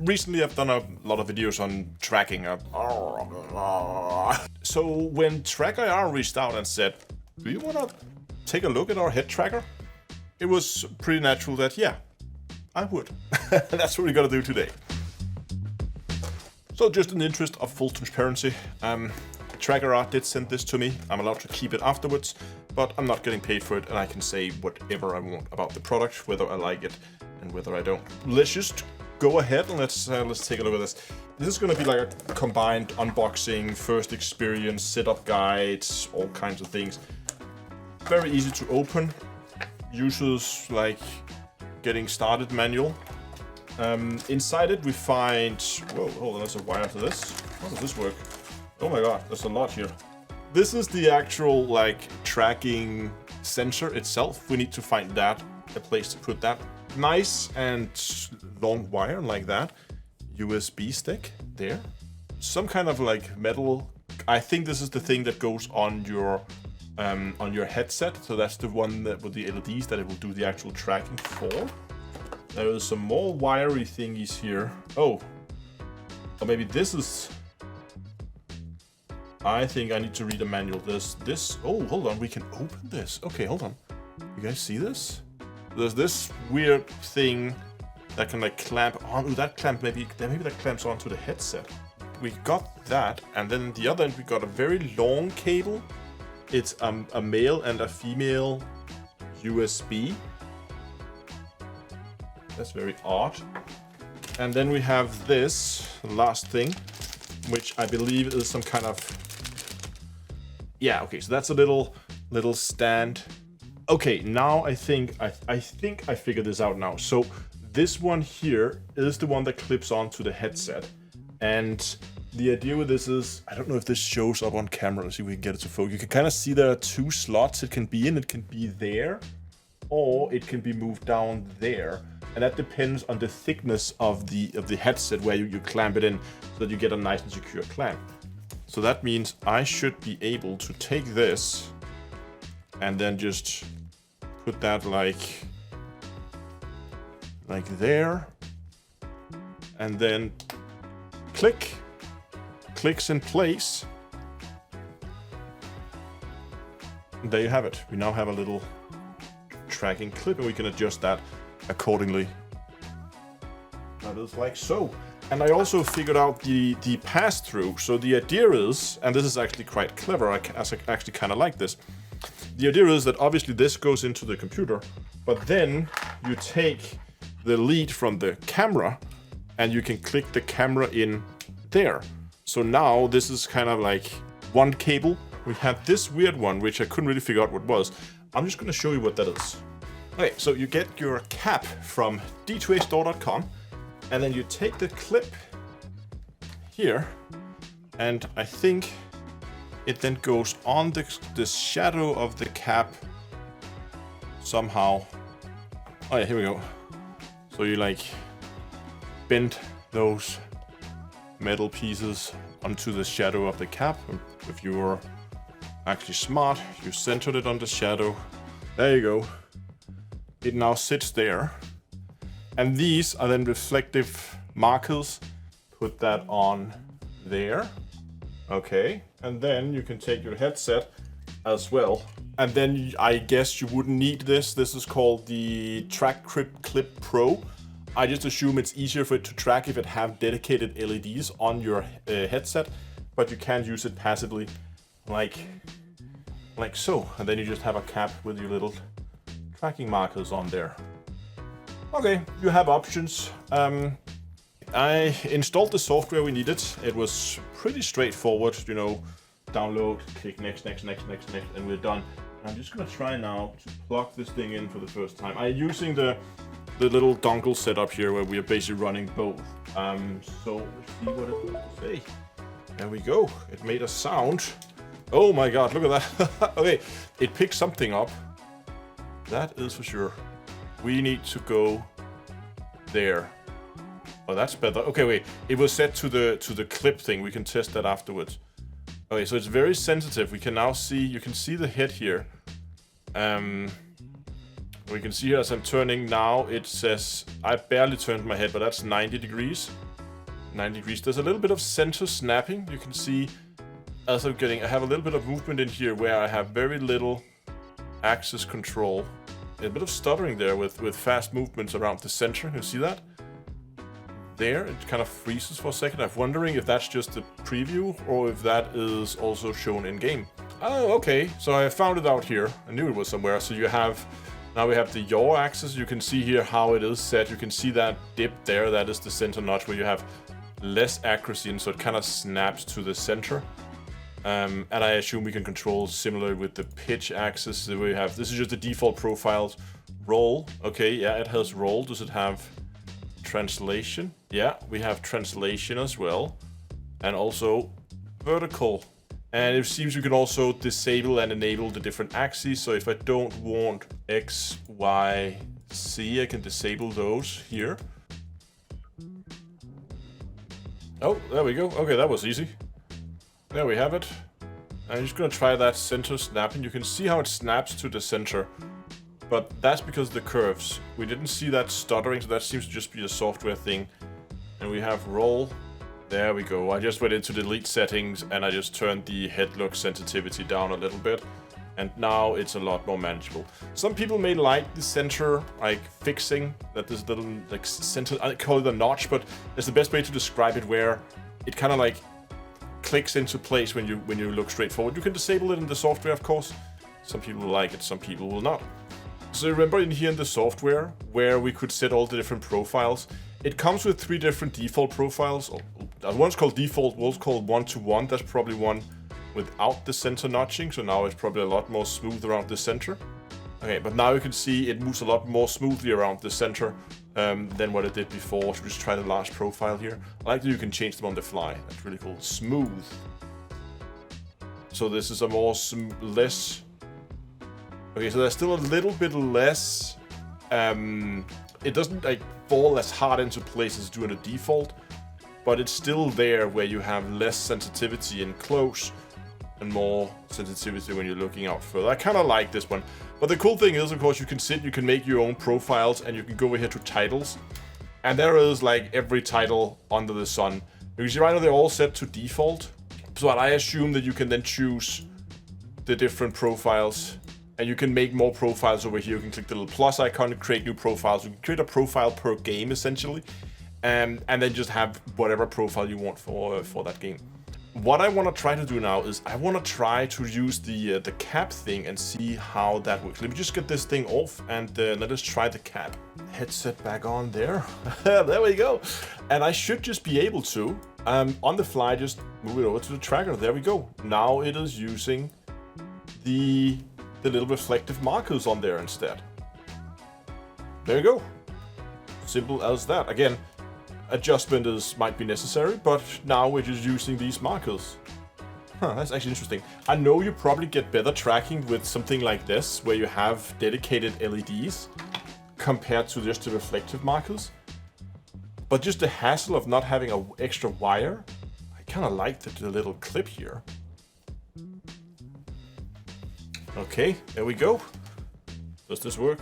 recently I've done a lot of videos on tracking. So when TrackIR reached out and said, do you want to take a look at our head tracker? It was pretty natural that, yeah, I would. That's what we're gonna do today. So just in the interest of full transparency, TrackIR did send this to me. I'm allowed to keep it afterwards, but I'm not getting paid for it, and I can say whatever I want about the product, whether I like it and whether I don't. Let's just go ahead and let's take a look at this. This is going to be like a combined unboxing, first experience, setup guides, all kinds of things. Very easy to open. Uses like getting started manual. Inside it we find, whoa, hold on, there's a wire to this. How does this work? Oh my god, there's a lot here. This is the actual like tracking sensor itself. We need to find that, a place to put that. Nice and long wire like that. USB stick there. Some kind of like metal. I think this is the thing that goes on your headset. So that's the one that with the LEDs that it will do the actual tracking for. There is some more wiry thingies here. Oh, or maybe this is. I think I need to read a manual. This. Oh, hold on. We can open this. Okay, hold on. You guys see this? There's this weird thing that can like clamp on. Ooh, that clamp maybe that clamps onto the headset. We got that, and then the other end we got a very long cable. It's a male and a female USB. That's very odd. And then we have this last thing, which I believe is some kind of. Yeah. Okay. So that's a little stand. Okay, now I think I figured this out now. So this one here is the one that clips onto the headset. And the idea with this is, I don't know if this shows up on camera. Let's see if we can get it to focus. You can kind of see there are two slots it can be in. It can be there, or it can be moved down there. And that depends on the thickness of the headset where you clamp it in so that you get a nice and secure clamp. So that means I should be able to take this and then just put that like there, and then clicks in place. And there you have it. We now have a little tracking clip, and we can adjust that accordingly. That is like so. And I also figured out the pass-through. So the idea is, and this is actually quite clever, I actually kind of like this. The idea is that obviously this goes into the computer, but then you take the lead from the camera and you can click the camera in there. So now this is kind of like one cable. We have this weird one, which I couldn't really figure out what was. I'm just going to show you what that is. Okay, so you get your cap from d2astore.com, and then you take the clip here, and I think it then goes on the shadow of the cap somehow. Oh yeah, here we go. So you like bend those metal pieces onto the shadow of the cap. If you were actually smart, you centered it on the shadow. There you go. It now sits there. And these are then reflective markers. Put that on there. Okay. And then you can take your headset as well. And then I guess you wouldn't need this. This is called the TrackRI Clip Pro. I just assume it's easier for it to track if it have dedicated LEDs on your headset, but you can use it passively, like so. And then you just have a cap with your little tracking markers on there. Okay, you have options. I installed the software we needed. It was pretty straightforward, you know, download, click next, and we're done. I'm just gonna try now to plug this thing in for the first time. I'm using the little dongle setup here where we are basically running both. So let's see what it has to say. There we go. It made a sound. Oh my god, look at that. Okay, it picked something up. That is for sure. We need to go there. Oh, that's better. Okay, wait. It was set to the clip thing. We can test that afterwards. Okay, so it's very sensitive. We can now see, you can see the head here. We can see here as I'm turning now, it says, I barely turned my head, but that's 90 degrees. 90 degrees. There's a little bit of center snapping. You can see as I have a little bit of movement in here where I have very little axis control. A bit of stuttering there with fast movements around the center. You see that? There, it kind of freezes for a second. I'm wondering if that's just a preview or if that is also shown in game. Oh, okay. So I found it out here. I knew it was somewhere. So now we have the yaw axis. You can see here how it is set. You can see that dip there. That is the center notch where you have less accuracy, and so it kind of snaps to the center. And I assume we can control similar with the pitch axis. So we have, this is just the default profiles. Roll, okay, yeah, it has roll. Does it have translation? Yeah, we have translation as well. And also vertical. And it seems you can also disable and enable the different axes. So if I don't want X, Y, Z, I can disable those here. Oh, there we go. Okay, that was easy. There we have it. I'm just gonna try that center snapping. You can see how it snaps to the center, but that's because of the curves. We didn't see that stuttering, so that seems to just be a software thing. And we have roll. There we go. I just went into delete settings and I just turned the head look sensitivity down a little bit. And now it's a lot more manageable. Some people may like the center, like fixing, that this little like center, I call it a notch, but it's the best way to describe it, where it kind of like clicks into place when you look straight forward. You can disable it in the software, of course. Some people will like it, some people will not. So remember in here in the software where we could set all the different profiles, it comes with 3 different default profiles. One's called default, one's called 1-to-1. That's probably one without the center notching, so now it's probably a lot more smooth around the center. Okay, but now you can see it moves a lot more smoothly around the center than what it did before. So just try the last profile here. I like that you can change them on the fly. That's really cool. Smooth. So this is a more less. Okay, so there's still a little bit less. It doesn't like fall as hard into place as doing a default, but it's still there where you have less sensitivity in close and more sensitivity when you're looking out further. I kind of like this one. But the cool thing is, of course, you can make your own profiles, and you can go over here to titles. And there is like every title under the sun. You can see right now they're all set to default. So I assume that you can then choose the different profiles. And you can make more profiles over here. You can click the little plus icon to create new profiles. You can create a profile per game, essentially. And then just have whatever profile you want for that game. What I want to try to do now is I want to try to use the cap thing and see how that works. Let me just get this thing off and let us try the cap. Headset back on there. There we go. And I should just be able to, on the fly, just move it over to the tracker. There we go. Now it is using the little reflective markers on there instead. There you go. Simple as that. Again, adjustment might be necessary, but now we're just using these markers. Huh, that's actually interesting. I know you probably get better tracking with something like this, where you have dedicated LEDs compared to just the reflective markers. But just the hassle of not having an extra wire, I kind of like the little clip here. Okay, there we go. Does this work?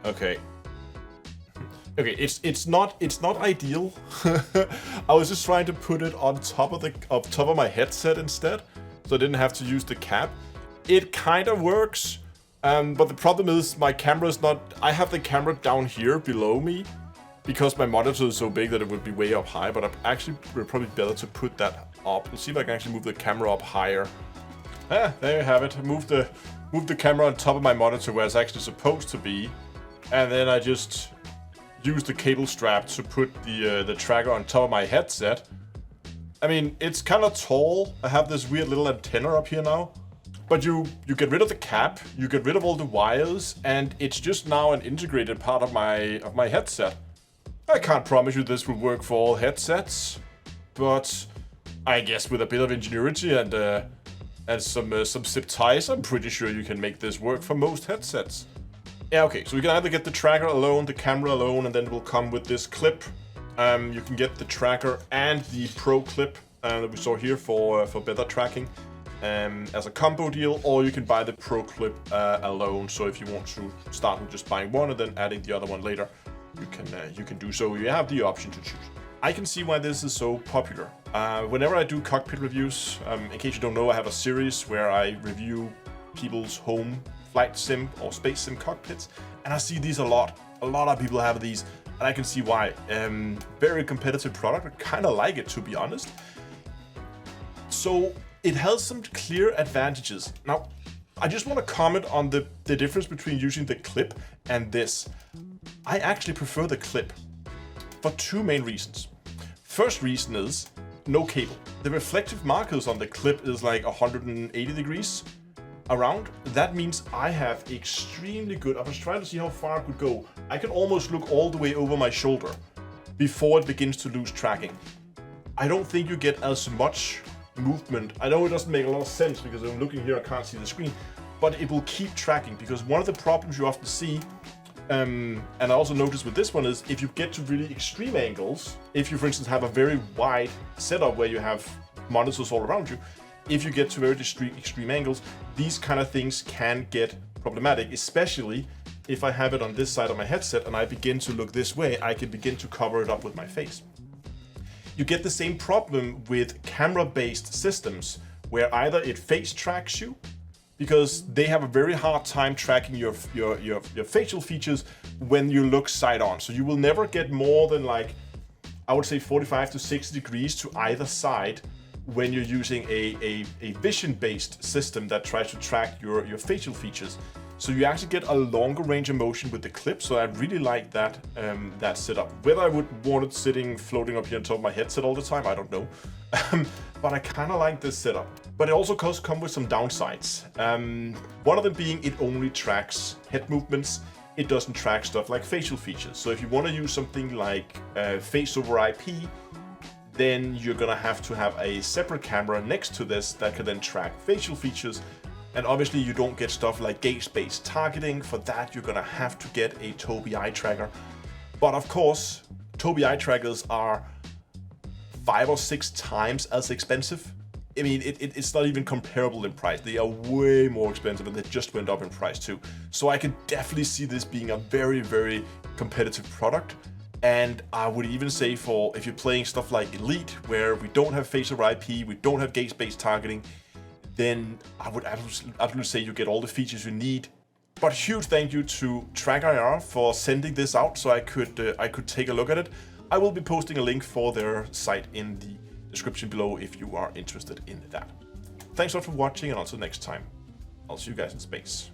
Okay. Okay, it's not ideal. I was just trying to put it on top of my headset instead, so I didn't have to use the cap. It kind of works, but the problem is my camera is not. I have the camera down here below me because my monitor is so big that it would be way up high. But actually, we're probably better to put that up. Let's see if I can actually move the camera up higher. Ah, there you have it. Move the camera on top of my monitor where it's actually supposed to be, and then I just use the cable strap to put the tracker on top of my headset. I mean, it's kind of tall. I have this weird little antenna up here now. But you get rid of the cap, you get rid of all the wires, and it's just now an integrated part of my headset. I can't promise you this will work for all headsets, but I guess with a bit of ingenuity and some zip ties, I'm pretty sure you can make this work for most headsets. Yeah, okay, so we can either get the tracker alone, the camera alone, and then it will come with this clip. You can get the tracker and the Pro clip that we saw here for better tracking as a combo deal, or you can buy the Pro clip alone. So if you want to start with just buying one and then adding the other one later, you can do so. You have the option to choose. I can see why this is so popular. Whenever I do cockpit reviews, in case you don't know, I have a series where I review people's home flight sim or space sim cockpits, and I see these a lot. A lot of people have these, and I can see why. Very competitive product. I kind of like it, to be honest. So it has some clear advantages. Now, I just want to comment on the difference between using the clip and this. I actually prefer the clip for two main reasons. First reason is no cable. The reflective markers on the clip is like 180 degrees around. That means I have extremely good, I was trying to see how far I could go. I can almost look all the way over my shoulder before it begins to lose tracking. I don't think you get as much movement. I know it doesn't make a lot of sense because I'm looking here, I can't see the screen, but it will keep tracking, because one of the problems you often see, and I also noticed with this one, is if you get to really extreme angles, if you for instance have a very wide setup where you have monitors all around you, if you get to very extreme angles, these kind of things can get problematic, especially if I have it on this side of my headset and I begin to look this way, I can begin to cover it up with my face. You get the same problem with camera-based systems, where either it face tracks you, because they have a very hard time tracking your facial features when you look side on. So you will never get more than, like, I would say 45 to 60 degrees to either side when you're using a vision-based system that tries to track your facial features. So you actually get a longer range of motion with the clip. So I really like that that setup. Whether I would want it sitting floating up here on top of my headset all the time, I don't know. But I kind of like this setup. But it also does come with some downsides. One of them being it only tracks head movements. It doesn't track stuff like facial features. So if you want to use something like face over IP, then you're gonna have to have a separate camera next to this that can then track facial features. And obviously you don't get stuff like gaze-based targeting. For that, you're gonna have to get a Tobii Eye tracker. But of course, Tobii Eye trackers are 5 or 6 times as expensive. I mean, it's not even comparable in price. They are way more expensive, and they just went up in price too. So I can definitely see this being a very, very competitive product. And I would even say, for if you're playing stuff like Elite, where we don't have face over IP, we don't have gaze-based targeting, then I would absolutely say you get all the features you need. But huge thank you to TrackIR for sending this out so I could take a look at it. I will be posting a link for their site in the description below if you are interested in that. Thanks a lot for watching, and until next time, I'll see you guys in space.